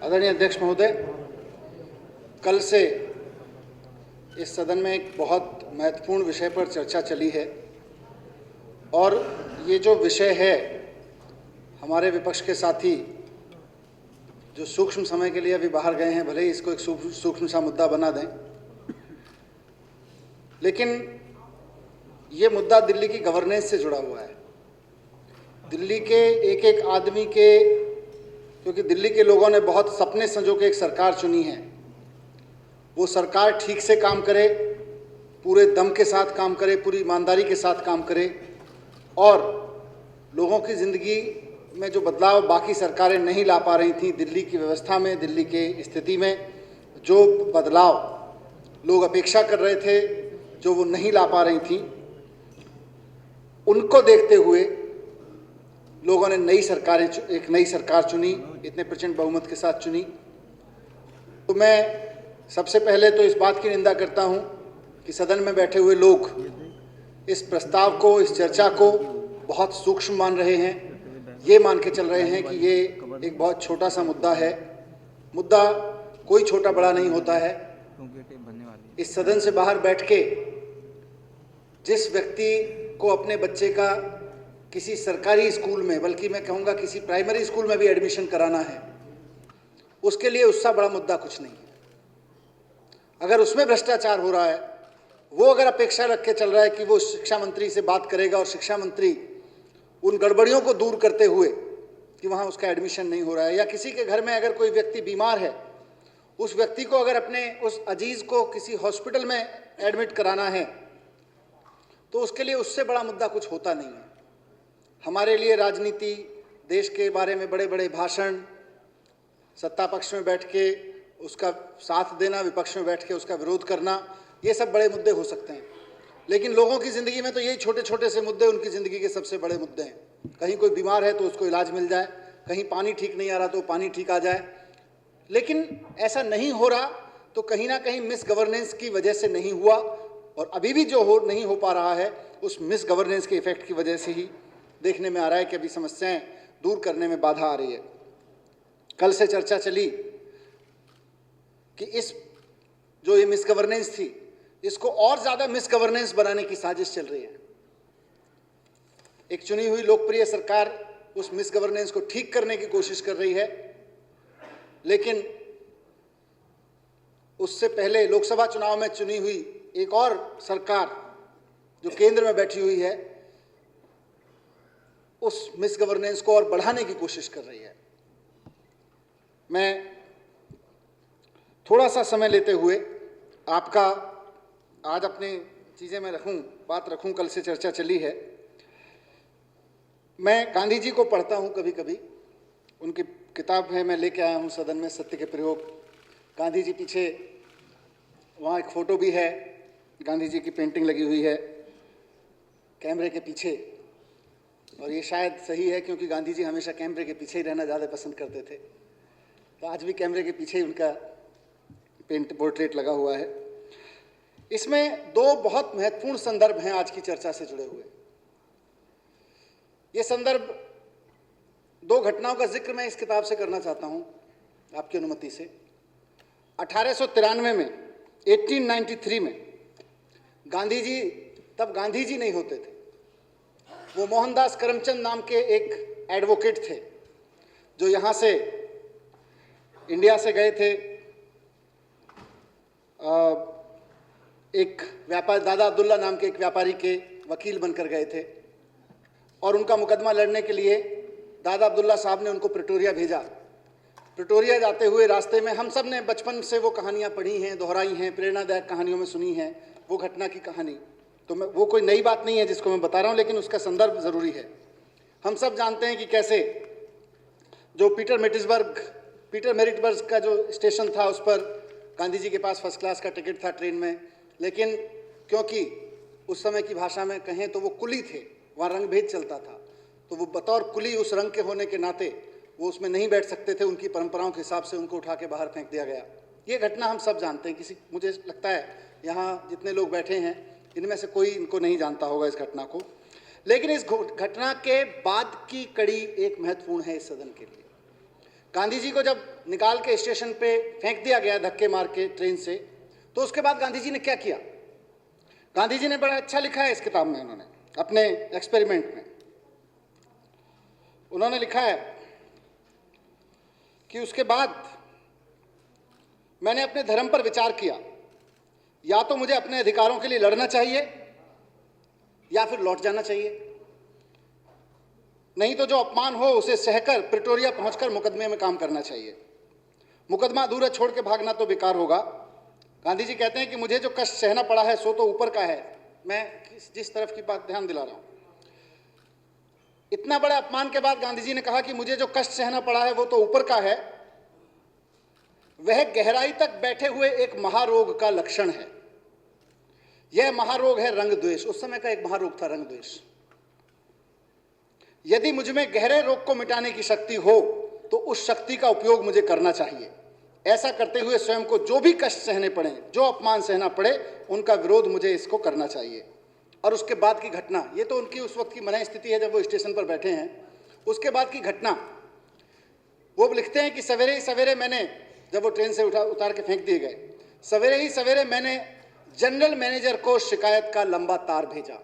आदरणीय अध्यक्ष महोदय, कल से इस सदन में एक बहुत महत्वपूर्ण विषय पर चर्चा चली है और ये जो विषय है, हमारे विपक्ष के साथी जो सूक्ष्म समय के लिए अभी बाहर गए हैं, भले ही इसको एक सूक्ष्म सा मुद्दा बना दें, लेकिन ये मुद्दा दिल्ली की गवर्नेंस से जुड़ा हुआ है। दिल्ली के एक एक आदमी के, क्योंकि दिल्ली के लोगों ने बहुत सपने संजो के एक सरकार चुनी है, वो सरकार ठीक से काम करे, पूरे दम के साथ काम करे, पूरी ईमानदारी के साथ काम करे और लोगों की ज़िंदगी में जो बदलाव बाकी सरकारें नहीं ला पा रही थी, दिल्ली की व्यवस्था में, दिल्ली के स्थिति में जो बदलाव लोग अपेक्षा कर रहे थे, जो वो नहीं ला पा रही थी, उनको देखते हुए लोगों ने एक नई सरकार चुनी, इतने प्रचंड बहुमत के साथ चुनी। तो मैं सबसे पहले तो इस बात की निंदा करता हूं कि सदन में बैठे हुए लोग इस प्रस्ताव को, इस चर्चा को बहुत सूक्ष्म मान रहे हैं। ये मान के चल रहे हैं कि ये एक बहुत छोटा सा मुद्दा है। मुद्दा कोई छोटा बड़ा नहीं होता है। इस सदन से बाहर बैठ के जिस व्यक्ति को अपने बच्चे का किसी सरकारी स्कूल में, बल्कि मैं कहूँगा किसी प्राइमरी स्कूल में भी एडमिशन कराना है, उसके लिए उससे बड़ा मुद्दा कुछ नहीं है। अगर उसमें भ्रष्टाचार हो रहा है, वो अगर अपेक्षा रख के चल रहा है कि वो शिक्षा मंत्री से बात करेगा और शिक्षा मंत्री उन गड़बड़ियों को दूर करते हुए कि वहाँ उसका एडमिशन नहीं हो रहा है, या किसी के घर में अगर कोई व्यक्ति बीमार है, उस व्यक्ति को अगर अपने उस अजीज को किसी हॉस्पिटल में एडमिट कराना है, तो उसके लिए उससे बड़ा मुद्दा कुछ होता नहीं है। हमारे लिए राजनीति, देश के बारे में बड़े बड़े भाषण, सत्ता पक्ष में बैठ के उसका साथ देना, विपक्ष में बैठ के उसका विरोध करना, ये सब बड़े मुद्दे हो सकते हैं, लेकिन लोगों की ज़िंदगी में तो यही छोटे छोटे से मुद्दे उनकी ज़िंदगी के सबसे बड़े मुद्दे हैं। कहीं कोई बीमार है तो उसको इलाज मिल जाए, कहीं पानी ठीक नहीं आ रहा तो पानी ठीक आ जाए। लेकिन ऐसा नहीं हो रहा तो कहीं ना कहीं मिस गवर्नेंस की वजह से नहीं हुआ, और अभी भी जो नहीं हो पा रहा है, उस मिस गवर्नेंस के इफेक्ट की वजह से ही देखने में आ रहा है कि अभी समस्याएं दूर करने में बाधा आ रही है। कल से चर्चा चली कि इस जो ये मिस गवर्नेंस थी, इसको और ज़्यादा मिस गवर्नेंस बनाने की साजिश चल रही है। एक चुनी हुई लोकप्रिय सरकार उस मिस गवर्नेंस को ठीक करने की कोशिश कर रही है, लेकिन उससे पहले लोकसभा चुनाव में चुनी हुई एक और सरकार जो केंद्र में बैठी हुई है, उस मिस गवर्नेंस को और बढ़ाने की कोशिश कर रही है। मैं थोड़ा सा समय लेते हुए आपका आज अपनी चीज़ें में बात रखूं। कल से चर्चा चली है। मैं गांधी जी को पढ़ता हूं कभी कभी, उनकी किताब है, मैं लेके आया हूं सदन में, सत्य के प्रयोग। गांधी जी पीछे वहाँ एक फ़ोटो भी है, गांधी जी की पेंटिंग लगी हुई है कैमरे के पीछे, और ये शायद सही है क्योंकि गांधी जी हमेशा कैमरे के पीछे ही रहना ज़्यादा पसंद करते थे, तो आज भी कैमरे के पीछे ही उनका पोर्ट्रेट लगा हुआ है। इसमें दो बहुत महत्वपूर्ण संदर्भ हैं आज की चर्चा से जुड़े हुए। ये संदर्भ, दो घटनाओं का जिक्र मैं इस किताब से करना चाहता हूं आपकी अनुमति से। 1893 में, 1893 में गांधी जी, तब गांधी जी नहीं होते थे, वो मोहनदास करमचंद नाम के एक एडवोकेट थे जो यहाँ से इंडिया से गए थे। एक व्यापारी, दादा अब्दुल्ला नाम के एक व्यापारी के वकील बनकर गए थे, और उनका मुकदमा लड़ने के लिए दादा अब्दुल्ला साहब ने उनको प्रिटोरिया भेजा। प्रिटोरिया जाते हुए रास्ते में हम सब ने बचपन से वो कहानियाँ पढ़ी हैं, दोहराई हैं, प्रेरणादायक कहानियों में सुनी हैं वो घटना की कहानी, तो मैं, वो कोई नई बात नहीं है जिसको मैं बता रहा हूँ, लेकिन उसका संदर्भ ज़रूरी है। हम सब जानते हैं कि कैसे जो पीटर मेरिट्सबर्ग का जो स्टेशन था, उस पर गांधी जी के पास फर्स्ट क्लास का टिकट था ट्रेन में, लेकिन क्योंकि उस समय की भाषा में कहें तो वो कुली थे, वहाँ रंग भेद चलता था, तो वो बतौर कुली उस रंग के होने के नाते वो उसमें नहीं बैठ सकते थे। उनकी परंपराओं के हिसाब से उनको उठा के बाहर फेंक दिया गया। ये घटना हम सब जानते हैं। मुझे लगता है यहाँ जितने लोग बैठे हैं इनमें से कोई इनको नहीं जानता होगा इस घटना को, लेकिन इस घटना के बाद की कड़ी एक महत्वपूर्ण है इस सदन के लिए, गांधी जी को जब निकाल के स्टेशन पे फेंक दिया गया धक्के मार के ट्रेन से, तो उसके बाद गांधी जी ने क्या किया? गांधी जी ने बड़ा अच्छा लिखा है इस किताब में, उन्होंने अपने एक्सपेरिमेंट में उन्होंने लिखा है कि उसके बाद मैंने अपने धर्म पर विचार किया, या तो मुझे अपने अधिकारों के लिए लड़ना चाहिए या फिर लौट जाना चाहिए, नहीं तो जो अपमान हो उसे सहकर प्रिटोरिया पहुंचकर मुकदमे में काम करना चाहिए। मुकदमा अधूरा छोड़ के भागना तो बेकार होगा। गांधी जी कहते हैं कि मुझे जो कष्ट सहना पड़ा है सो तो ऊपर का है। मैं जिस तरफ की बात ध्यान दिला रहा हूं, इतना बड़े अपमान के बाद गांधी जी ने कहा कि मुझे जो कष्ट सहना पड़ा है वो तो ऊपर का है, वह गहराई तक बैठे हुए एक महारोग का लक्षण है। यह महारोग है रंग द्वेष। उस समय का एक महारोग था रंग द्वेष। यदि मुझ में गहरे रोग को मिटाने की शक्ति हो तो उस शक्ति का उपयोग मुझे करना चाहिए। ऐसा करते हुए स्वयं को जो भी कष्ट सहने पड़े, जो अपमान सहना पड़े, उनका विरोध मुझे इसको करना चाहिए। और उसके बाद की घटना, ये तो उनकी उस वक्त की मन स्थिति है जब वो स्टेशन पर बैठे हैं। उसके बाद की घटना वो लिखते हैं कि सवेरे ही सवेरे मैंने, जब वो ट्रेन से उतार के फेंक दिए गए, सवेरे ही सवेरे मैंने जनरल मैनेजर को शिकायत का लंबा तार भेजा।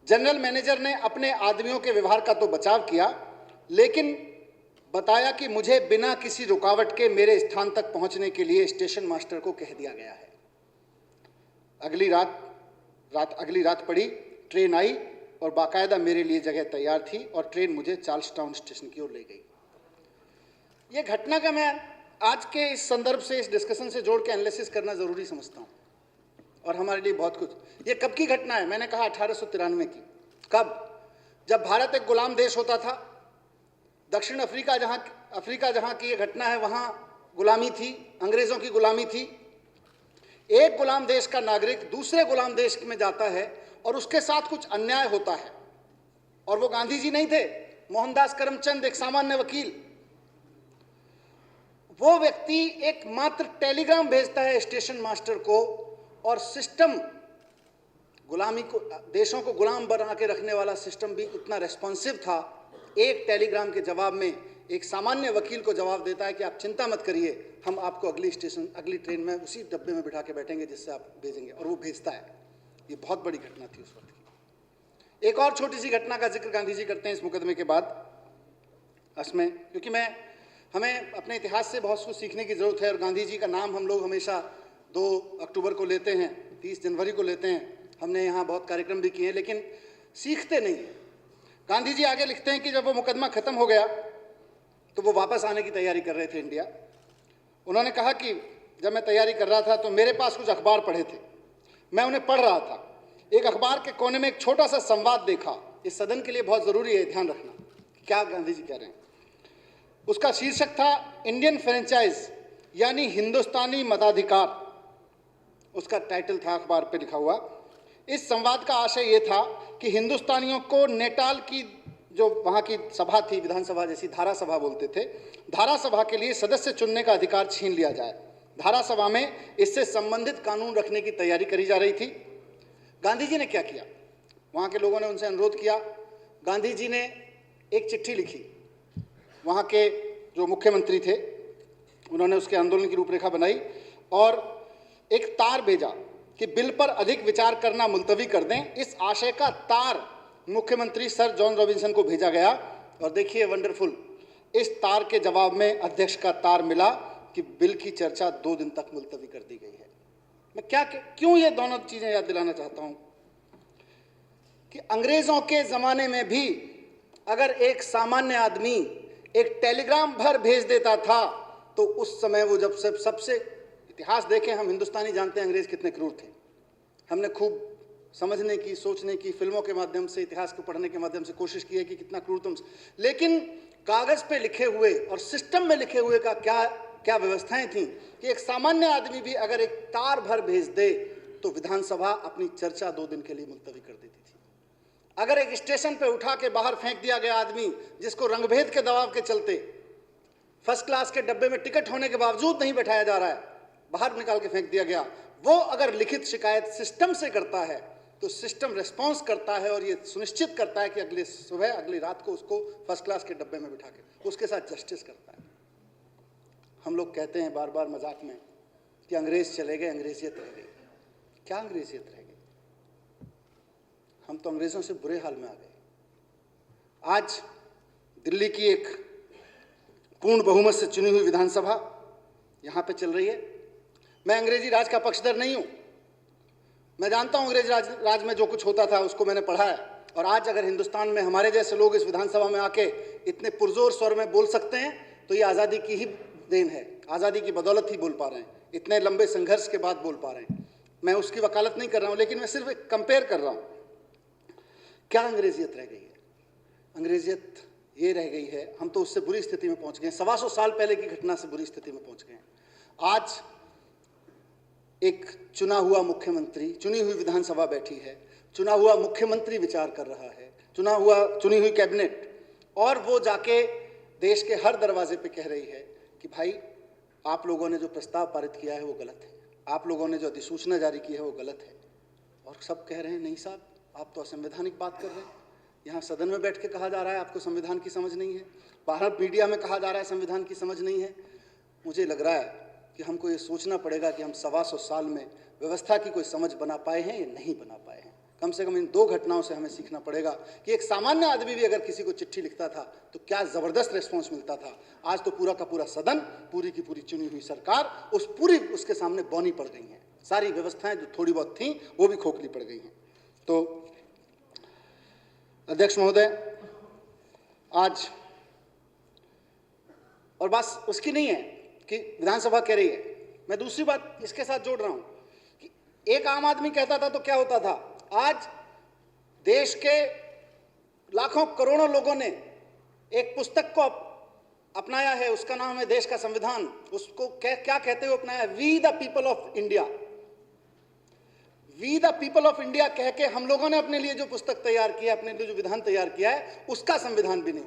जनरल मैनेजर ने अपने आदमियों के व्यवहार का तो बचाव किया, लेकिन बताया कि मुझे बिना किसी रुकावट के मेरे स्थान तक पहुंचने के लिए स्टेशन मास्टर को कह दिया गया है। अगली रात पड़ी, ट्रेन आई और बाकायदा मेरे लिए जगह तैयार थी और ट्रेन मुझे चार्ल्स टाउन स्टेशन की ओर ले गई। यह घटना का मैं आज के इस संदर्भ से, इस डिस्कशन से जोड़ के एनालिसिस करना जरूरी समझता हूं, और हमारे लिए बहुत कुछ। ये कब की घटना है? मैंने कहा 1893 की। कब? जब भारत एक गुलाम देश होता था। दक्षिण अफ्रीका जहां की ये घटना है, वहां गुलामी थी, अंग्रेजों की गुलामी थी। एक गुलाम देश का नागरिक दूसरे गुलाम देश में जाता है और उसके साथ कुछ अन्याय होता है, और वो गांधी जी नहीं थे, मोहनदास करमचंद, एक सामान्य वकील। वो व्यक्ति एक मात्र टेलीग्राम भेजता है स्टेशन मास्टर को, और सिस्टम, गुलामी को, देशों को गुलाम बना के रखने वाला सिस्टम भी इतना रेस्पॉन्सिव था। एक टेलीग्राम के जवाब में एक सामान्य वकील को जवाब देता है कि आप चिंता मत करिए, हम आपको अगली ट्रेन में उसी डब्बे में बिठा के बैठेंगे जिससे आप भेजेंगे, और वो भेजता है। ये बहुत बड़ी घटना थी उस वक्त की। एक और छोटी सी घटना का जिक्र गांधी जी करते हैं इस मुकदमे के बाद असमें, क्योंकि हमें अपने इतिहास से बहुत कुछ सीखने की जरूरत है। और गांधी जी का नाम हम लोग हमेशा 2 अक्टूबर को लेते हैं, 30 जनवरी को लेते हैं, हमने यहाँ बहुत कार्यक्रम भी किए हैं, लेकिन सीखते नहीं हैं। गांधी जी आगे लिखते हैं कि जब वो मुकदमा खत्म हो गया तो वो वापस आने की तैयारी कर रहे थे इंडिया। उन्होंने कहा कि जब मैं तैयारी कर रहा था तो मेरे पास कुछ अखबार पढ़े थे, मैं उन्हें पढ़ रहा था। एक अखबार के कोने में एक छोटा सा संवाद देखा। इस सदन के लिए बहुत जरूरी है ध्यान रखना क्या गांधी जी कह रहे हैं। उसका शीर्षक था इंडियन फ्रेंचाइज, यानी हिंदुस्तानी मताधिकार। उसका टाइटल था अखबार पे लिखा हुआ। इस संवाद का आशय यह था कि हिंदुस्तानियों को नेटाल की जो वहाँ की सभा थी, विधानसभा जैसी, धारा सभा बोलते थे, धारा सभा के लिए सदस्य चुनने का अधिकार छीन लिया जाए। धारा सभा में इससे संबंधित कानून रखने की तैयारी करी जा रही थी। गांधी जी ने क्या किया? वहाँ के लोगों ने उनसे अनुरोध किया। गांधी जी ने एक चिट्ठी लिखी, वहाँ के जो मुख्यमंत्री थे उन्होंने उसके आंदोलन की रूपरेखा बनाई और एक तार भेजा कि बिल पर अधिक विचार करना मुलतवी कर दें। इस आशय का तार मुख्यमंत्री सर जॉन रॉबिन्सन को भेजा गया, और देखिए वंडरफुल, इस तार के जवाब में अध्यक्ष का तार मिला कि बिल की चर्चा 2 दिन तक मुलतवी कर दी गई है। मैं क्यों ये दोनों चीजें याद दिलाना चाहता हूं कि अंग्रेजों के जमाने में भी अगर एक सामान्य आदमी एक टेलीग्राम भर भेज देता था तो उस समय वो जब सबसे इतिहास देखें, हम हिंदुस्तानी जानते हैं अंग्रेज कितने क्रूर थे। हमने खूब समझने की, सोचने की, फिल्मों के माध्यम से, इतिहास को पढ़ने के माध्यम से कोशिश की है कि कितना क्रूर तुम, लेकिन कागज पे लिखे हुए और सिस्टम में लिखे हुए का क्या व्यवस्थाएं थी कि एक सामान्य आदमी भी अगर एक तार भर भेज दे तो विधानसभा अपनी चर्चा 2 दिन के लिए मुलतवी कर देती थी। अगर एक स्टेशन पे उठा के बाहर फेंक दिया गया आदमी, जिसको रंगभेद के दबाव के चलते फर्स्ट क्लास के डब्बे में टिकट होने के बावजूद नहीं बैठाया जा रहा है, बाहर निकाल के फेंक दिया गया, वो अगर लिखित शिकायत सिस्टम से करता है तो सिस्टम रिस्पॉन्स करता है और ये सुनिश्चित करता है कि अगले सुबह अगली रात को उसको फर्स्ट क्लास के डब्बे में बिठा के उसके साथ जस्टिस करता है। हम लोग कहते हैं बार बार मजाक में कि अंग्रेज चले गए, अंग्रेजियत रह गई। क्या अंग्रेजियत रह गई? हम तो अंग्रेजों से बुरे हाल में आ गए। आज दिल्ली की एक पूर्ण बहुमत से चुनी हुई विधानसभा यहाँ पे चल रही है। मैं अंग्रेजी राज का पक्षधर नहीं हूँ। मैं जानता हूँ अंग्रेज राज में जो कुछ होता था उसको मैंने पढ़ा है। और आज अगर हिंदुस्तान में हमारे जैसे लोग इस विधानसभा में आके इतने पुरजोर स्वर में बोल सकते हैं तो ये आज़ादी की ही देन है। आज़ादी की बदौलत ही बोल पा रहे हैं, इतने लंबे संघर्ष के बाद बोल पा रहे हैं। मैं उसकी वकालत नहीं कर रहा हूँ, लेकिन मैं सिर्फ एक कंपेयर कर रहा हूँ। क्या अंग्रेजियत रह गई है? अंग्रेजियत ये रह गई है, हम तो उससे बुरी स्थिति में पहुंच गए, 125 साल पहले की घटना से बुरी स्थिति में पहुंच गए हैं। आज एक चुना हुआ मुख्यमंत्री, चुनी हुई विधानसभा बैठी है, चुना हुआ मुख्यमंत्री विचार कर रहा है, चुनी हुई कैबिनेट, और वो जाके देश के हर दरवाजे पे कह रही है कि भाई आप लोगों ने जो प्रस्ताव पारित किया है वो गलत है, आप लोगों ने जो अधिसूचना जारी की है वो गलत है। और सब कह रहे हैं नहीं साहब, आप तो असंवैधानिक बात कर रहे हैं। यहाँ सदन में बैठ के कहा जा रहा है आपको संविधान की समझ नहीं है, बाहर मीडिया में कहा जा रहा है संविधान की समझ नहीं है। मुझे लग रहा है कि हमको ये सोचना पड़ेगा कि हम 125 साल में व्यवस्था की कोई समझ बना पाए हैं या नहीं बना पाए हैं। कम से कम इन 2 घटनाओं से हमें सीखना पड़ेगा कि एक सामान्य आदमी भी अगर किसी को चिट्ठी लिखता था तो क्या ज़बरदस्त रिस्पॉन्स मिलता था। आज तो पूरा का पूरा सदन, पूरी की पूरी चुनी हुई सरकार उसके सामने बौनी पड़ गई हैं। सारी व्यवस्थाएं जो थोड़ी बहुत थीं वो भी खोखली पड़ गई हैं। तो अध्यक्ष महोदय, आज और बस उसकी नहीं है कि विधानसभा कह रही है, मैं दूसरी बात इसके साथ जोड़ रहा हूं कि एक आम आदमी कहता था तो क्या होता था। आज देश के लाखों करोड़ों लोगों ने एक पुस्तक को अपनाया है, उसका नाम है देश का संविधान। उसको क्या कहते हुए अपनाया? We the people of India. We the people of India कह के हम लोगों ने अपने लिए जो पुस्तक तैयार किया, अपने लिए जो विधान तैयार किया है, उसका संविधान भी नहीं,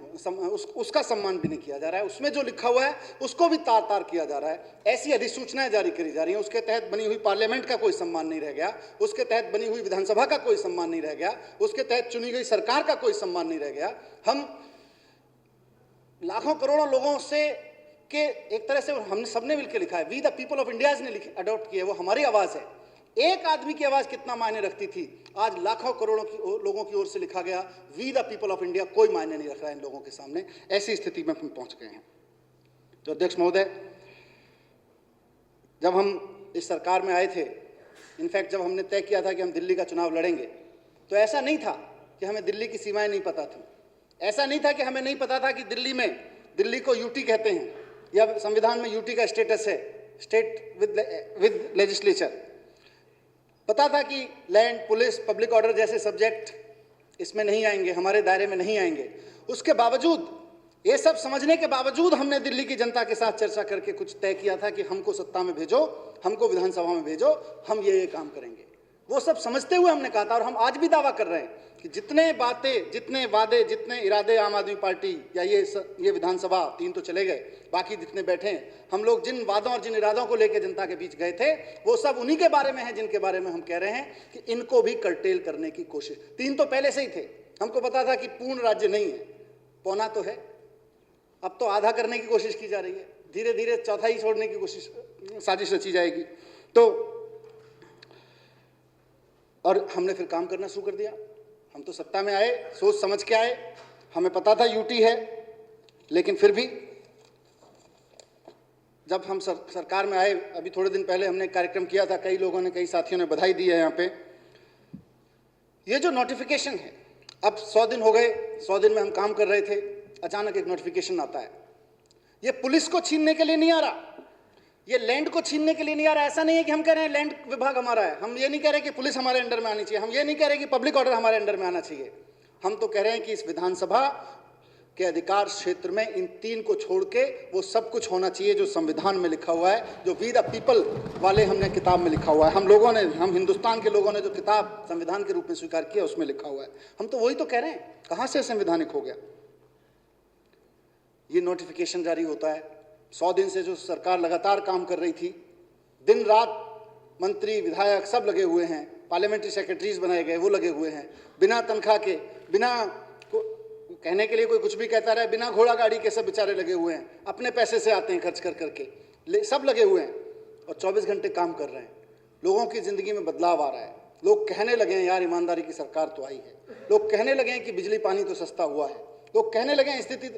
उसका सम्मान भी नहीं किया जा रहा है। उसमें जो लिखा हुआ है उसको भी तार तार किया जा रहा है। ऐसी अधिसूचनाएं जारी करी जा रही हैं, उसके तहत बनी हुई पार्लियामेंट का कोई सम्मान नहीं रह गया, उसके तहत बनी हुई विधानसभा का कोई सम्मान नहीं रह गया, उसके तहत चुनी गई सरकार का कोई सम्मान नहीं रह गया। हम लाखों करोड़ों लोगों से के एक तरह से हमने सबने मिलकर लिखा है, we the people of India ने अडॉप्ट किया, वो हमारी आवाज है। एक आदमी की आवाज कितना मायने रखती थी, आज लाखों करोड़ों लोगों की ओर से लिखा गया we the people of India कोई मायने नहीं रख रहा है इन लोगों के सामने। ऐसी स्थिति में हम पहुंच गए हैं। तो अध्यक्ष महोदय, जब हम इस सरकार में आए थे, इनफैक्ट जब हमने तय किया था कि हम दिल्ली का चुनाव लड़ेंगे, तो ऐसा नहीं था कि हमें दिल्ली की सीमाएं नहीं पता थी। ऐसा नहीं था कि हमें नहीं पता था कि दिल्ली को यूटी कहते हैं या संविधान में यूटी का स्टेटस है, स्टेट विद लेजिस्लेचर। पता था कि लैंड, पुलिस, पब्लिक ऑर्डर जैसे सब्जेक्ट इसमें नहीं आएंगे, हमारे दायरे में नहीं आएंगे। उसके बावजूद, ये सब समझने के बावजूद हमने दिल्ली की जनता के साथ चर्चा करके कुछ तय किया था कि हमको सत्ता में भेजो, हमको विधानसभा में भेजो, हम ये काम करेंगे। वो सब समझते हुए हमने कहा था। और हम आज भी दावा कर रहे हैं कि जितने बातें, जितने वादे, जितने इरादे आम आदमी पार्टी या ये विधानसभा 3 तो चले गए, बाकी जितने बैठे हैं, हम लोग जिन वादों और जिन इरादों को लेकर जनता के बीच गए थे वो सब उन्हीं के बारे में है जिनके बारे में हम कह रहे हैं कि इनको भी कर्टेल करने की कोशिश। 3 तो पहले से ही थे, हमको पता था कि पूर्ण राज्य नहीं है, पौना तो है, अब तो आधा करने की कोशिश की जा रही है, धीरे धीरे चौथाई छोड़ने की कोशिश, साजिश रची जाएगी। तो और हमने फिर काम करना शुरू कर दिया। हम तो सत्ता में आए, सोच समझ के आए, हमें पता था यूटी है, लेकिन फिर भी जब हम सरकार में आए, अभी थोड़े दिन पहले हमने एक कार्यक्रम किया था, कई लोगों ने, कई साथियों ने बधाई दी है यहाँ पे। ये जो नोटिफिकेशन है, अब 100 दिन हो गए, 100 दिन में हम काम कर रहे थे, अचानक एक नोटिफिकेशन आता है। ये पुलिस को छीनने के लिए नहीं आ रहा, ये लैंड को छीनने के लिए नहीं आ रहा। ऐसा नहीं है कि हम कह रहे हैं लैंड विभाग हमारा है, हम ये नहीं कह रहे कि पुलिस हमारे अंडर में आनी चाहिए, हम ये नहीं कह रहे कि पब्लिक ऑर्डर हमारे अंडर में आना चाहिए। हम तो कह रहे हैं कि इस विधानसभा के अधिकार क्षेत्र में इन 3 को छोड़ के वो सब कुछ होना चाहिए जो संविधान में लिखा हुआ है, जो वी द पीपल वाले हमने किताब में लिखा हुआ है, हम हिंदुस्तान के लोगों ने जो किताब संविधान के रूप में स्वीकार किया उसमें लिखा हुआ है। हम तो वही तो कह रहे हैं, कहाँ से संवैधानिक हो गया। ये नोटिफिकेशन जारी होता है, 100 दिन से जो सरकार लगातार काम कर रही थी, दिन रात मंत्री, विधायक सब लगे हुए हैं, पार्लियामेंट्री सेक्रेटरीज बनाए गए, वो लगे हुए हैं। बिना तनख्वाह के, बिना कहने के लिए कोई कुछ भी कहता रहे, बिना घोड़ा गाड़ी के सब बेचारे लगे हुए हैं, अपने पैसे से आते हैं खर्च कर करके, सब लगे हुए हैं और 24 घंटे काम कर रहे हैं। लोगों की ज़िंदगी में बदलाव आ रहा है। लोग कहने लगे हैं यार ईमानदारी की सरकार तो आई है। लोग कहने लगे हैं कि बिजली पानी तो सस्ता हुआ है। लोग कहने लगे हैं स्थिति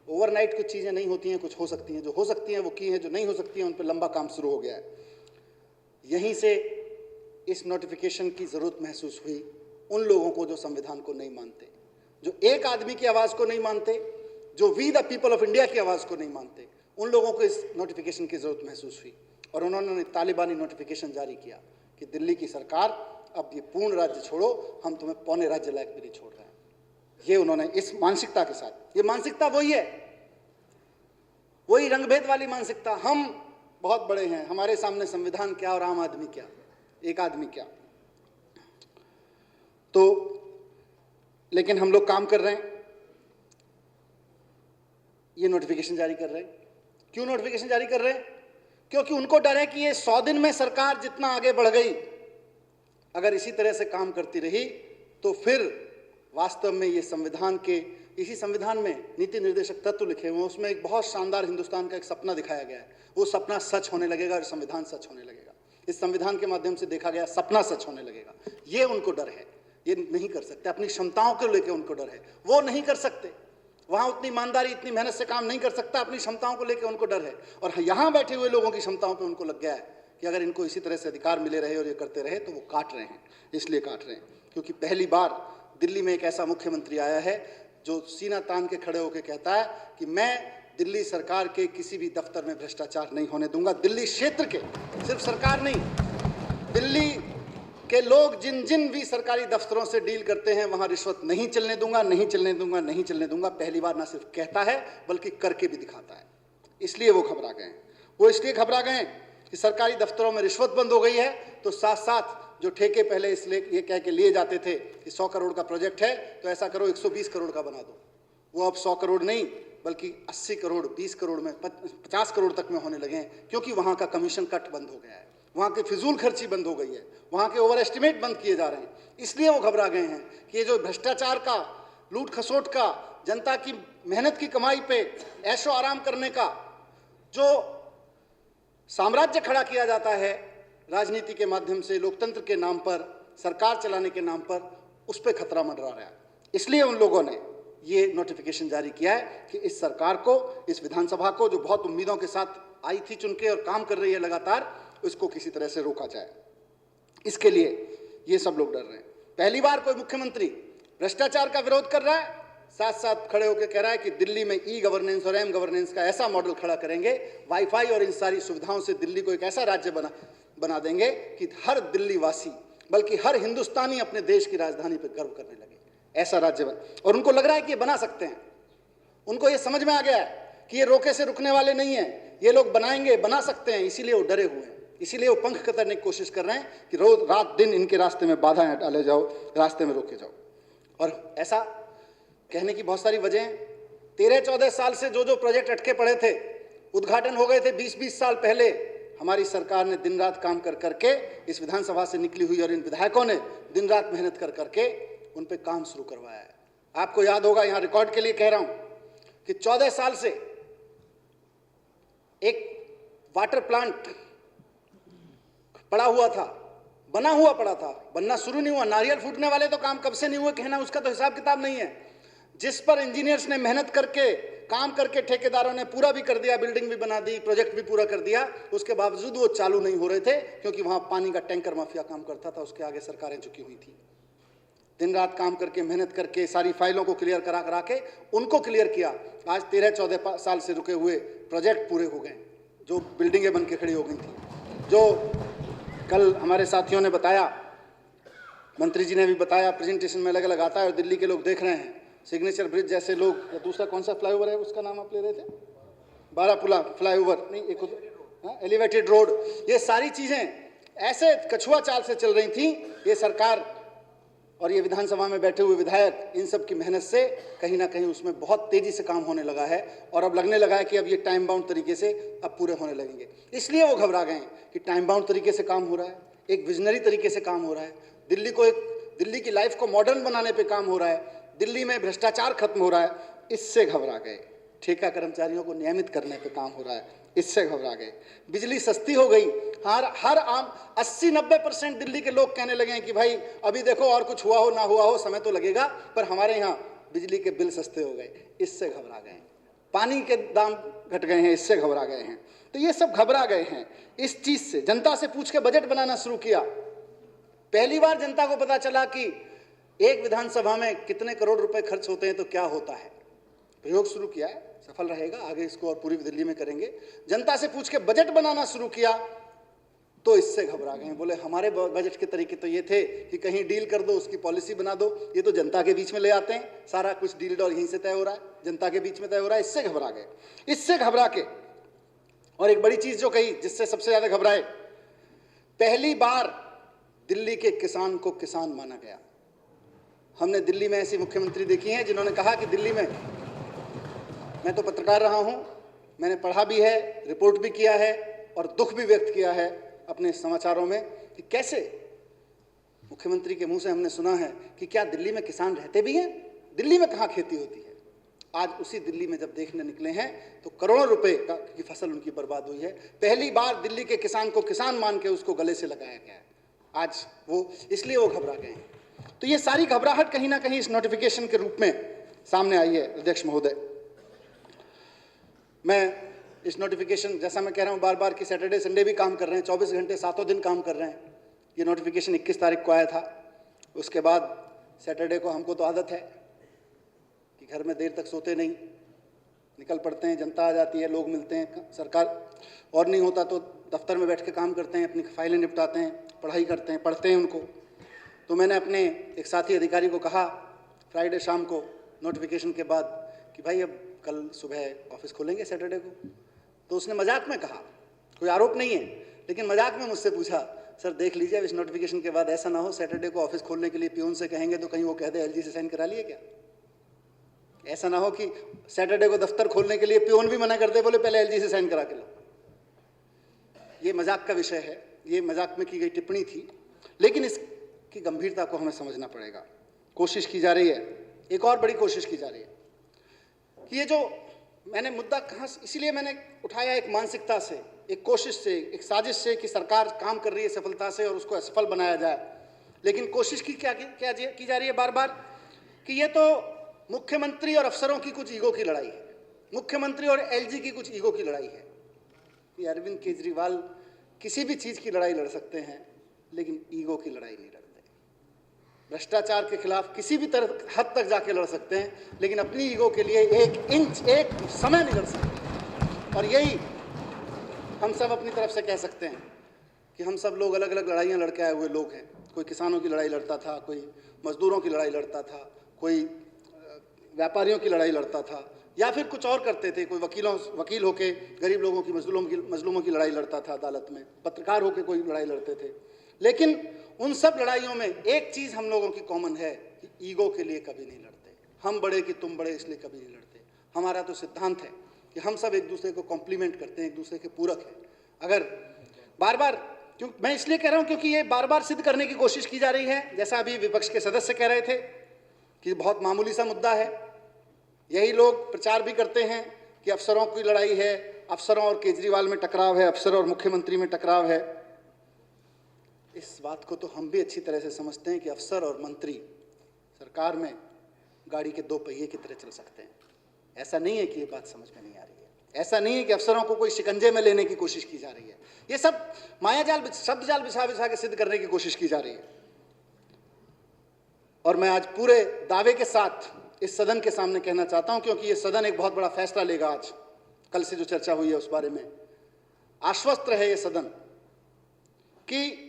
ओवरनाइट कुछ चीज़ें नहीं होती हैं, कुछ हो सकती हैं, जो हो सकती हैं वो की हैं, जो नहीं हो सकती हैं उन पर लंबा काम शुरू हो गया है। यहीं से इस नोटिफिकेशन की ज़रूरत महसूस हुई उन लोगों को जो संविधान को नहीं मानते, जो एक आदमी की आवाज़ को नहीं मानते, जो we the people of India की आवाज़ को नहीं मानते, उन लोगों को इस नोटिफिकेशन की ज़रूरत महसूस हुई और उन्होंने तालिबानी नोटिफिकेशन जारी किया कि दिल्ली की सरकार अब ये पूर्ण राज्य छोड़ो, हम तुम्हें पौने राज्य लायक भी नहीं छोड़ रहे हैं। ये उन्होंने इस मानसिकता के साथ, ये मानसिकता वही है, वही रंगभेद वाली मानसिकता। हम बहुत बड़े हैं, हमारे सामने संविधान क्या और आम आदमी क्या, एक आदमी क्या। तो लेकिन हम लोग काम कर रहे हैं, ये नोटिफिकेशन जारी कर रहे हैं। क्यों नोटिफिकेशन जारी कर रहे हैं? क्योंकि उनको डर है कि ये 100 दिन में सरकार जितना आगे बढ़ गई, अगर इसी तरह से काम करती रही तो फिर वास्तव में ये संविधान के, इसी संविधान में नीति निर्देशक तत्व लिखे हुए हैं, उसमें एक बहुत शानदार हिंदुस्तान का एक सपना दिखाया गया है। वो सपना सच होने लगेगा और संविधान सच होने लगेगा। इस संविधान के माध्यम से देखा गया सपना सच होने लगेगा। ये उनको डर है, ये नहीं कर सकते। अपनी क्षमताओं को लेकर उनको डर है, वो नहीं कर सकते। वहाँ उतनी ईमानदारी, इतनी मेहनत से काम नहीं कर सकता, अपनी क्षमताओं को लेकर उनको डर है। और यहाँ बैठे हुए लोगों की क्षमताओं पर उनको लग गया है कि अगर इनको इसी तरह से अधिकार मिले रहे और ये करते रहे तो वो काट रहे हैं। इसलिए काट रहे हैं क्योंकि पहली बार दिल्ली में एक ऐसा मुख्यमंत्री आया है जो सीना तान के खड़े होकर कहता है कि मैं दिल्ली सरकार के किसी भी दफ्तर में भ्रष्टाचार नहीं होने दूंगा। दिल्ली क्षेत्र के, सिर्फ सरकार नहीं, दिल्ली के लोग जिन जिन भी सरकारी दफ्तरों से डील करते हैं वहां रिश्वत नहीं चलने दूंगा, नहीं चलने दूंगा, नहीं चलने दूंगा। पहली बार ना सिर्फ कहता है बल्कि करके भी दिखाता है। इसलिए वो घबरा गए हैं। वो इसलिए घबरा गए कि सरकारी दफ्तरों में रिश्वत बंद हो गई है, तो साथ साथ जो ठेके पहले इसलिए ये कह के लिए जाते थे कि 100 करोड़ का प्रोजेक्ट है तो ऐसा करो 120 करोड़ का बना दो, वो अब 100 करोड़ नहीं बल्कि 80 करोड़, 20 करोड़ में, 50 करोड़ तक में होने लगे हैं। क्योंकि वहाँ का कमीशन कट बंद हो गया है, वहाँ की फिजूल खर्ची बंद हो गई है, वहाँ के ओवर एस्टिमेट बंद किए जा रहे हैं। इसलिए वो घबरा गए हैं कि ये जो भ्रष्टाचार का, लूट खसोट का, जनता की मेहनत की कमाई पे ऐशो आराम करने का जो साम्राज्य खड़ा किया जाता है राजनीति के माध्यम से, लोकतंत्र के नाम पर, सरकार चलाने के नाम पर, उस पर खतरा मंडरा रहा है। इसलिए उन लोगों ने ये नोटिफिकेशन जारी किया है कि इस सरकार को, इस विधानसभा को जो बहुत उम्मीदों के साथ आई थी चुनके और काम कर रही है लगातार, उसको किसी तरह से रोका जाए। इसके लिए ये सब लोग डर रहे हैं। पहली बार कोई मुख्यमंत्री भ्रष्टाचार का विरोध कर रहा है, साथ साथ खड़े होकर कह रहा है कि दिल्ली में ई गवर्नेंस और एम गवर्नेंस का ऐसा मॉडल खड़ा करेंगे, वाईफाई और इन सारी सुविधाओं से दिल्ली को एक ऐसा राज्य बना देंगे कि हर दिल्ली वासी, बल्कि हर हिंदुस्तानी अपने देश की राजधानी पर गर्व करने लगे। ऐसा राज्य और उनको लग रहा है कि ये बना सकते हैं। उनको ये समझ में आ गया है कि ये रोके से रुकने वाले नहीं है, ये लोग बनाएंगे, बना सकते हैं। इसीलिए वो डरे हुए हैं, इसीलिए वो पंख कतरने की कोशिश कर रहे हैं कि रोज रात दिन इनके रास्ते में बाधाएं डाले जाओ, रास्ते में रोके जाओ। और ऐसा कहने की बहुत सारी वजह हैं। 13-14 साल से जो जो प्रोजेक्ट अटके पड़े थे, उद्घाटन हो गए थे 20-20 साल पहले, हमारी सरकार ने दिन रात काम कर करके, इस विधानसभा से निकली हुई और इन विधायकों ने दिन रात मेहनत कर करके उन पे काम शुरू करवाया है। आपको याद होगा, यहाँ रिकॉर्ड के लिए कह रहा हूं कि 14 साल से एक वाटर प्लांट पड़ा हुआ था, बना हुआ पड़ा था, बनना शुरू नहीं हुआ। नारियल फूटने वाले तो काम कब से नहीं हुए, कहना उसका तो हिसाब किताब नहीं है। जिस पर इंजीनियर्स ने मेहनत करके, काम करके, ठेकेदारों ने पूरा भी कर दिया, बिल्डिंग भी बना दी, प्रोजेक्ट भी पूरा कर दिया, उसके बावजूद वो चालू नहीं हो रहे थे क्योंकि वहां पानी का टैंकर माफिया काम करता था, उसके आगे सरकारें झुकी हुई थी। दिन रात काम करके, मेहनत करके, सारी फाइलों को क्लियर करा के उनको क्लियर किया। आज 13-14 साल से रुके हुए प्रोजेक्ट पूरे हो गए, जो बिल्डिंगें बन के खड़ी हो गई थी। जो कल हमारे साथियों ने बताया, मंत्री जी ने भी बताया, प्रेजेंटेशन में अलग अलग आता है और दिल्ली के लोग देख रहे हैं। सिग्नेचर ब्रिज जैसे लोग, या दूसरा कौन सा फ्लाईओवर है उसका नाम आप ले रहे थे, बारापुला फ्लाईओवर नहीं, एक एलिवेटेड रोड, ये सारी चीजें ऐसे कछुआ चाल से चल रही थी। ये सरकार और ये विधानसभा में बैठे हुए विधायक, इन सब की मेहनत से कहीं ना कहीं उसमें बहुत तेजी से काम होने लगा है और अब लगने लगा है कि अब ये टाइम बाउंड तरीके से अब पूरे होने लगेंगे। इसलिए वो घबरा गए कि टाइम बाउंड तरीके से काम हो रहा है, एक विजनरी तरीके से काम हो रहा है, दिल्ली की लाइफ को मॉडर्न बनाने पे काम हो रहा है, दिल्ली में भ्रष्टाचार खत्म हो रहा है, इससे घबरा गए। ठेका कर्मचारियों को नियमित करने पे काम हो रहा है, इससे घबरा गए। बिजली सस्ती हो गई, हर आम 80-90% दिल्ली के लोग कहने लगे हैं कि भाई अभी देखो और कुछ हुआ हो ना हुआ हो, समय तो लगेगा, पर हमारे यहाँ बिजली के बिल सस्ते हो गए, इससे घबरा गए। पानी के दाम घट गए हैं, इससे घबरा गए हैं। तो ये सब घबरा गए हैं इस चीज से। जनता से पूछ के बजट बनाना शुरू किया। पहली बार जनता को पता चला कि एक विधानसभा में कितने करोड़ रुपए खर्च होते हैं तो क्या होता है। प्रयोग शुरू किया है, सफल रहेगा, आगे इसको और पूरी दिल्ली में करेंगे। जनता से पूछ के बजट बनाना शुरू किया तो इससे घबरा गए। बोले हमारे बजट के तरीके तो ये थे कि कहीं डील कर दो, उसकी पॉलिसी बना दो, ये तो जनता के बीच में ले आते हैं, सारा कुछ डील डॉल यहीं से तय हो रहा है, जनता के बीच में तय हो रहा है। इससे घबरा गए। इससे घबरा के और एक बड़ी चीज जो कही, जिससे सबसे ज्यादा घबराए, पहली बार दिल्ली के किसान को किसान माना गया। हमने दिल्ली में ऐसी मुख्यमंत्री देखी हैं जिन्होंने कहा कि दिल्ली में, मैं तो पत्रकार रहा हूं, मैंने पढ़ा भी है, रिपोर्ट भी किया है और दुख भी व्यक्त किया है अपने समाचारों में कि कैसे मुख्यमंत्री के मुंह से हमने सुना है कि क्या दिल्ली में किसान रहते भी हैं, दिल्ली में कहां खेती होती है। आज उसी दिल्ली में जब देखने निकले हैं तो करोड़ों रुपए की फसल उनकी बर्बाद हुई है। पहली बार दिल्ली के किसान को किसान मान के उसको गले से लगाया गया है। आज वो, इसलिए वो घबरा गए हैं। तो ये सारी घबराहट कहीं ना कहीं इस नोटिफिकेशन के रूप में सामने आई है। अध्यक्ष महोदय, मैं इस नोटिफिकेशन, जैसा मैं कह रहा हूं बार बार कि सैटरडे संडे भी काम कर रहे हैं, 24 घंटे 7 दिन काम कर रहे हैं। ये नोटिफिकेशन 21 तारीख को आया था। उसके बाद सैटरडे को हमको तो आदत है कि घर में देर तक सोते नहीं, निकल पड़ते हैं, जनता आ जाती है, लोग मिलते हैं, सरकार और नहीं होता तो दफ्तर में बैठ के काम करते हैं, अपनी फाइलें निपटाते हैं, पढ़ाई करते हैं, पढ़ते हैं उनको। तो मैंने अपने एक साथी अधिकारी को कहा फ्राइडे शाम को नोटिफिकेशन के बाद कि भाई अब कल सुबह ऑफिस खोलेंगे सैटरडे को। तो उसने मजाक में कहा, कोई आरोप नहीं है, लेकिन मजाक में मुझसे पूछा, सर देख लीजिए अब इस नोटिफिकेशन के बाद ऐसा ना हो सैटरडे को ऑफिस खोलने के लिए पियून से कहेंगे तो कहीं वो कह दे एलजी से साइन करा लिए क्या। ऐसा ना हो कि सैटरडे को दफ्तर खोलने के लिए पियून भी मना करते, बोले पहले एलजी से साइन करा के लो। ये मजाक का विषय है, ये मजाक में की गई टिप्पणी थी, लेकिन इसकी गंभीरता को हमें समझना पड़ेगा। कोशिश की जा रही है, एक और बड़ी कोशिश की जा रही है कि ये जो मैंने मुद्दा कहाँ, इसीलिए मैंने उठाया एक मानसिकता से, एक कोशिश से, एक साजिश से कि सरकार काम कर रही है सफलता से और उसको असफल बनाया जाए। लेकिन कोशिश की क्या की जा रही है बार बार कि ये तो मुख्यमंत्री और अफसरों की कुछ ईगो की लड़ाई है, मुख्यमंत्री और एलजी की कुछ ईगो की लड़ाई है। ये अरविंद केजरीवाल किसी भी चीज़ की लड़ाई लड़ सकते हैं, लेकिन ईगो की लड़ाई नहीं लड़ते। भ्रष्टाचार के खिलाफ किसी भी तरह हद तक जाके लड़ सकते हैं, लेकिन अपनी ईगो के लिए एक इंच, एक समय नहीं लड़ सकते। और यही हम सब अपनी तरफ से कह सकते हैं कि हम सब लोग अलग अलग लड़ाइयाँ लड़के आए हुए लोग हैं। कोई किसानों की लड़ाई लड़ता था, कोई मजदूरों की लड़ाई लड़ता था, कोई व्यापारियों की लड़ाई लड़ता था, या फिर कुछ और करते थे। कोई वकील होके गरीब लोगों की, मजलूमों की लड़ाई लड़ता था अदालत में, पत्रकार होके कोई लड़ाई लड़ते थे। लेकिन उन सब लड़ाइयों में एक चीज़ हम लोगों की कॉमन है कि ईगो के लिए कभी नहीं लड़ते। हम बड़े कि तुम बड़े इसलिए कभी नहीं लड़ते। हमारा तो सिद्धांत है कि हम सब एक दूसरे को कॉम्प्लीमेंट करते हैं, एक दूसरे के पूरक हैं। अगर बार बार, क्यों मैं इसलिए कह रहा हूं क्योंकि ये बार बार सिद्ध करने की कोशिश की जा रही है, जैसा अभी विपक्ष के सदस्य कह रहे थे कि बहुत मामूली सा मुद्दा है। यही लोग प्रचार भी करते हैं कि अफसरों की लड़ाई है, अफसरों और केजरीवाल में टकराव है, अफसर और मुख्यमंत्री में टकराव है। इस बात को तो हम भी अच्छी तरह से समझते हैं कि अफसर और मंत्री सरकार में गाड़ी के 2 पहिए की तरह चल सकते हैं। ऐसा नहीं है कि ये बात समझ में नहीं आ रही है, ऐसा नहीं है कि अफसरों को कोई शिकंजे में लेने की कोशिश की जा रही है। ये सब मायाजाल, शब्दजाल बिछा बिछा के सिद्ध करने की कोशिश की जा रही है। और मैं आज पूरे दावे के साथ इस सदन के सामने कहना चाहता हूं, क्योंकि ये सदन एक बहुत बड़ा फैसला लेगा आज, कल से जो चर्चा हुई है उस बारे में। आश्वस्त रहे ये सदन कि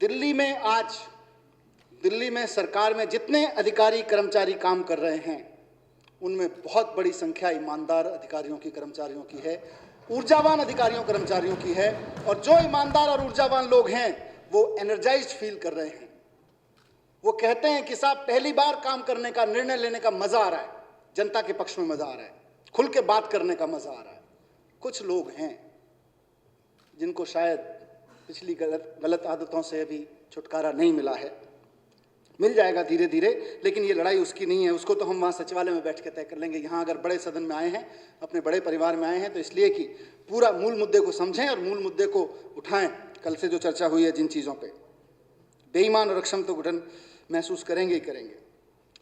दिल्ली में सरकार में जितने अधिकारी कर्मचारी काम कर रहे हैं उनमें बहुत बड़ी संख्या ईमानदार अधिकारियों की, कर्मचारियों की है, ऊर्जावान अधिकारियों कर्मचारियों की है। और जो ईमानदार और ऊर्जावान लोग हैं वो एनर्जाइज्ड फील कर रहे हैं। वो कहते हैं कि साहब पहली बार काम करने का, निर्णय लेने का मजा आ रहा है, जनता के पक्ष में मजा आ रहा है, खुल के बात करने का मजा आ रहा है। कुछ लोग हैं जिनको शायद पिछली गलत आदतों से अभी छुटकारा नहीं मिला है, मिल जाएगा धीरे धीरे, लेकिन ये लड़ाई उसकी नहीं है। उसको तो हम वहाँ सचिवालय में बैठ के तय कर लेंगे। यहाँ अगर बड़े सदन में आए हैं, अपने बड़े परिवार में आए हैं, तो इसलिए कि पूरा मूल मुद्दे को समझें और मूल मुद्दे को उठाएं। कल से जो चर्चा हुई है जिन चीज़ों पे, बेईमान और अक्षम तो घुटन महसूस करेंगे ही करेंगे।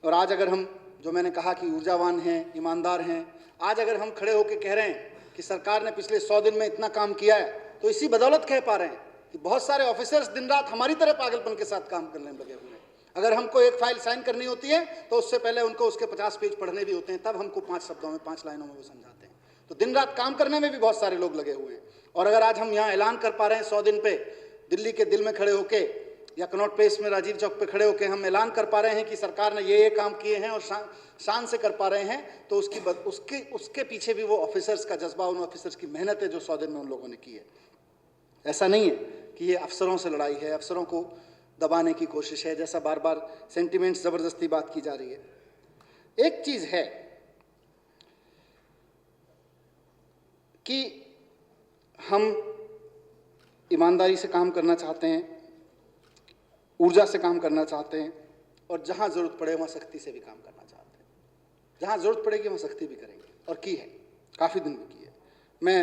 और आज अगर हम, जो मैंने कहा कि ऊर्जावान हैं, ईमानदार हैं, आज अगर हम खड़े होकर कह रहे हैं कि सरकार ने पिछले 100 दिन में इतना काम किया है, तो इसी बदौलत कह पा रहे हैं कि बहुत सारे ऑफिसर्स दिन रात हमारी तरह पागलपन के साथ काम करने में लगे हुए हैं। अगर हमको एक फाइल साइन करनी होती है तो उससे पहले उनको उसके 50 पेज पढ़ने भी होते हैं, तब हमको 5 शब्दों में, 5 लाइनों में वो समझाते हैं। तो दिन रात काम करने में भी बहुत सारे लोग लगे हुए हैं। और अगर आज हम यहाँ ऐलान कर पा रहे हैं 100 दिन पे, दिल्ली के दिल में खड़े होके या कनॉट प्लेस में राजीव चौक पे खड़े होके हम ऐलान कर पा रहे हैं कि सरकार ने ये काम किए हैं और शान से कर पा रहे हैं, तो उसके पीछे भी वो ऑफिसर्स का जज्बा, उन ऑफिसर्स की मेहनत है जो 100 दिन में उन लोगों ने की है। ऐसा नहीं है कि ये अफसरों से लड़ाई है, अफसरों को दबाने की कोशिश है, जैसा बार बार सेंटिमेंट्स जबरदस्ती बात की जा रही है। एक चीज है कि हम ईमानदारी से काम करना चाहते हैं, ऊर्जा से काम करना चाहते हैं, और जहां जरूरत पड़े वहां सख्ती से भी काम करना चाहते हैं। जहां जरूरत पड़ेगी वहां सख्ती भी करेंगे, और की है, काफी दिन में की है।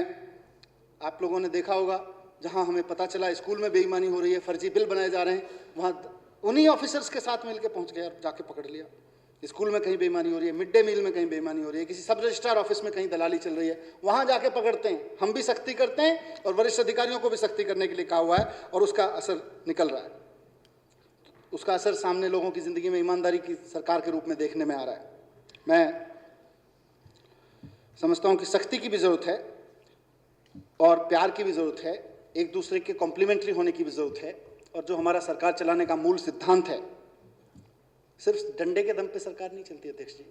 आप लोगों ने देखा होगा, जहां हमें पता चला स्कूल में बेईमानी हो रही है, फर्जी बिल बनाए जा रहे हैं, वहां उन्हीं ऑफिसर्स के साथ मिलकर पहुंच गए और जाके पकड़ लिया। स्कूल में कहीं बेईमानी हो रही है, मिड डे मील में कहीं बेईमानी हो रही है, किसी सब रजिस्ट्रार ऑफिस में कहीं दलाली चल रही है, वहां जाके पकड़ते हैं। हम भी सख्ती करते हैं और वरिष्ठ अधिकारियों को भी सख्ती करने के लिए कहा हुआ है, और उसका असर निकल रहा है। उसका असर सामने लोगों की जिंदगी में ईमानदारी की सरकार के रूप में देखने में आ रहा है। मैं समझता हूं कि सख्ती की भी जरूरत है और प्यार की भी जरूरत है, एक दूसरे के कॉम्प्लीमेंट्री होने की भी जरूरत है। और जो हमारा सरकार चलाने का मूल सिद्धांत है, सिर्फ डंडे के दम पे सरकार नहीं चलती अध्यक्ष जी,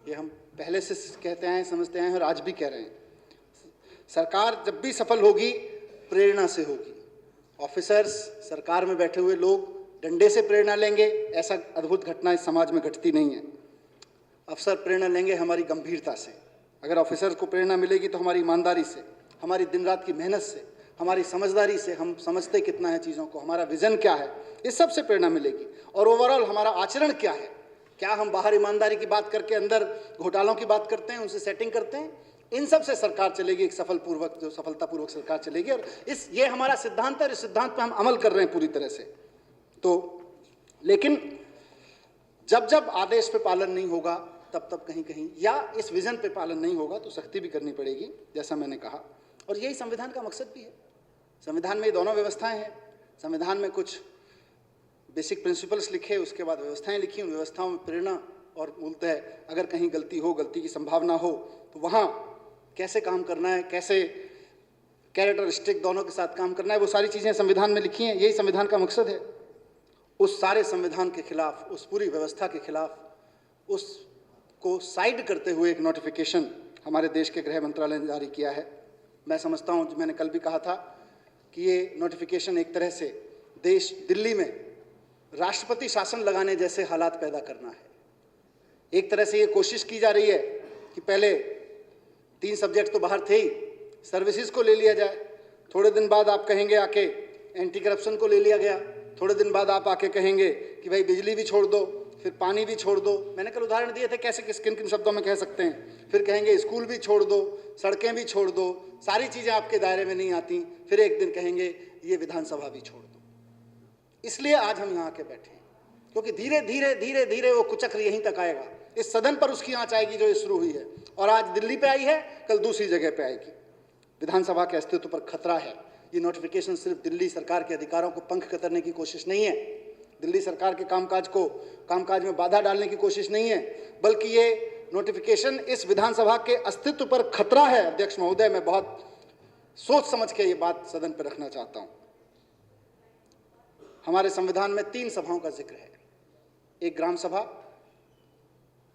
ये हम पहले से कहते आए, समझते आए और आज भी कह रहे हैं। सरकार जब भी सफल होगी प्रेरणा से होगी। ऑफिसर्स, सरकार में बैठे हुए लोग डंडे से प्रेरणा लेंगे, ऐसा अद्भुत घटना इस समाज में घटती नहीं है। अफसर प्रेरणा लेंगे हमारी गंभीरता से। अगर ऑफिसर्स को प्रेरणा मिलेगी तो हमारी ईमानदारी से, हमारी दिन रात की मेहनत से, हमारी समझदारी से, हम समझते कितना है चीज़ों को, हमारा विजन क्या है, इस सब से प्रेरणा मिलेगी। और ओवरऑल हमारा आचरण क्या है, क्या हम बाहर ईमानदारी की बात करके अंदर घोटालों की बात करते हैं, उनसे सेटिंग करते हैं, इन सब से सरकार चलेगी, एक सफलतापूर्वक सरकार चलेगी। और ये हमारा सिद्धांत है, इस सिद्धांत पर हम अमल कर रहे हैं पूरी तरह से। तो लेकिन जब जब आदेश पे पालन नहीं होगा, तब कहीं कहीं, या इस विजन पे पालन नहीं होगा, तो सख्ती भी करनी पड़ेगी, जैसा मैंने कहा। और यही संविधान का मकसद भी है। संविधान में ये दोनों व्यवस्थाएं हैं। संविधान में कुछ बेसिक प्रिंसिपल्स लिखे, उसके बाद व्यवस्थाएं लिखी, उन व्यवस्थाओं में प्रेरणा और मूलतः अगर कहीं गलती हो, गलती की संभावना हो, तो वहाँ कैसे काम करना है, कैसे कैरेक्टरिस्टिक दोनों के साथ काम करना है, वो सारी चीज़ें संविधान में लिखी हैं। यही संविधान का मकसद है। उस सारे संविधान के खिलाफ, उस पूरी व्यवस्था के खिलाफ, उसको साइड करते हुए एक नोटिफिकेशन हमारे देश के गृह मंत्रालय ने जारी किया है। मैं समझता हूँ, जो मैंने कल भी कहा था, कि ये नोटिफिकेशन एक तरह से दिल्ली में राष्ट्रपति शासन लगाने जैसे हालात पैदा करना है। एक तरह से ये कोशिश की जा रही है कि पहले 3 सब्जेक्ट तो बाहर थे ही, सर्विसेज को ले लिया जाए, थोड़े दिन बाद आप कहेंगे आके एंटी करप्शन को ले लिया गया, थोड़े दिन बाद आप आके कहेंगे कि भाई बिजली भी छोड़ दो, फिर पानी भी छोड़ दो। मैंने कल उदाहरण दिए थे कैसे किन किन शब्दों में कह सकते हैं। फिर कहेंगे स्कूल भी छोड़ दो, सड़कें भी छोड़ दो, सारी चीज़ें आपके दायरे में नहीं आती। फिर एक दिन कहेंगे ये विधानसभा भी छोड़ दो। इसलिए आज हम यहाँ आके बैठे हैं, क्योंकि धीरे धीरे धीरे धीरे वो कुचक्र यहीं तक आएगा। इस सदन पर उसकी आँच आएगी जो शुरू हुई है, और आज दिल्ली पे आई है, कल दूसरी जगह पे आएगी। विधानसभा के अस्तित्व पर खतरा है। ये नोटिफिकेशन सिर्फ दिल्ली सरकार के अधिकारों को पंख कतरने की कोशिश नहीं है, दिल्ली सरकार के कामकाज में बाधा डालने की कोशिश नहीं है, बल्कि ये नोटिफिकेशन इस विधानसभा के अस्तित्व पर खतरा है। अध्यक्ष महोदय, मैं बहुत सोच समझ के ये बात सदन पर रखना चाहता हूं। हमारे संविधान में 3 सभाओं का जिक्र है, एक ग्राम सभा,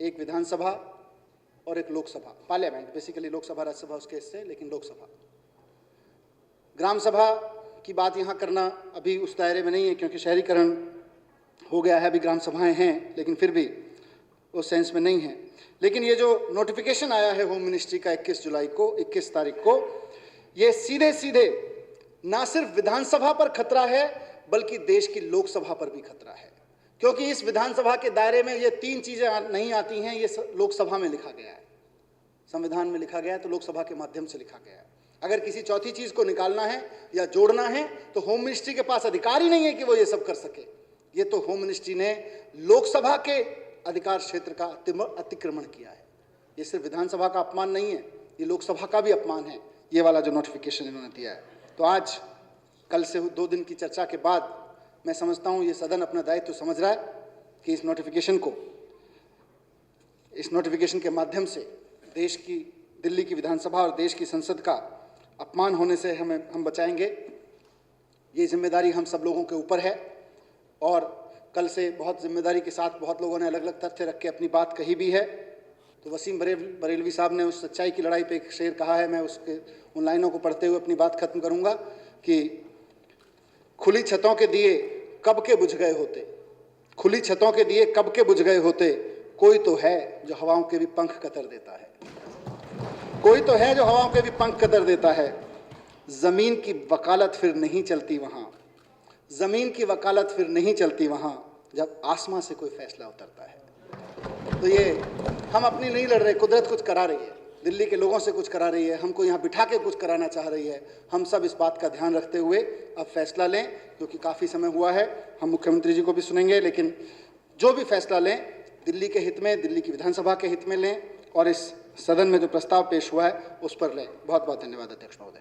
एक विधानसभा और एक लोकसभा, पार्लियामेंट। बेसिकली लोकसभा राज्यसभा उसके हिस्से, लेकिन लोकसभा। ग्राम सभा की बात यहाँ करना अभी उस दायरे में नहीं है, क्योंकि शहरीकरण हो गया है, अभी ग्राम सभाएं हैं, लेकिन फिर भी उस सेंस में नहीं है। लेकिन ये जो नोटिफिकेशन आया है होम मिनिस्ट्री का 21 तारीख को, ये सीधे सीधे ना सिर्फ विधानसभा पर खतरा है, बल्कि देश की लोकसभा पर भी खतरा है। क्योंकि इस विधानसभा के दायरे में ये तीन चीजें नहीं आती हैं। ये लोकसभा में लिखा गया है, संविधान में लिखा गया है, तो लोकसभा के माध्यम से लिखा गया है। अगर किसी चौथी चीज को निकालना है या जोड़ना है तो होम मिनिस्ट्री के पास अधिकार ही नहीं है कि वो ये सब कर सके। ये तो होम मिनिस्ट्री ने लोकसभा के अधिकार क्षेत्र का अतिक्रमण किया है। ये सिर्फ विधानसभा का अपमान नहीं है, ये लोकसभा का भी अपमान है, ये वाला जो नोटिफिकेशन इन्होंने दिया है। तो आज कल से 2 दिन की चर्चा के बाद मैं समझता हूं ये सदन अपना दायित्व समझ रहा है कि इस नोटिफिकेशन के माध्यम से देश की, दिल्ली की विधानसभा और देश की संसद का अपमान होने से हम बचाएंगे। ये जिम्मेदारी हम सब लोगों के ऊपर है और कल से बहुत जिम्मेदारी के साथ बहुत लोगों ने अलग अलग तथ्य रख के अपनी बात कही भी है। तो वसीम बरेलवी साहब ने उस सच्चाई की लड़ाई पे एक शेर कहा है, मैं उन लाइनों को पढ़ते हुए अपनी बात खत्म करूंगा कि खुली छतों के दिए कब के बुझ गए होते, खुली छतों के दिए कब के बुझ गए होते, कोई तो है जो हवाओं के भी पंख कतर देता है, कोई तो है जो हवाओं के भी पंख कतर देता है। जमीन की वकालत फिर नहीं चलती वहां, जमीन की वकालत फिर नहीं चलती वहां जब आसमां से कोई फैसला उतरता है। तो ये हम अपनी नहीं लड़ रहे, कुदरत कुछ करा रही है, दिल्ली के लोगों से कुछ करा रही है, हमको यहाँ बिठा के कुछ कराना चाह रही है। हम सब इस बात का ध्यान रखते हुए अब फैसला लें, क्योंकि काफ़ी समय हुआ है। हम मुख्यमंत्री जी को भी सुनेंगे, लेकिन जो भी फैसला लें दिल्ली के हित में, दिल्ली की विधानसभा के हित में लें और इस सदन में जो प्रस्ताव पेश हुआ है उस पर लें। बहुत बहुत धन्यवाद अध्यक्ष महोदय।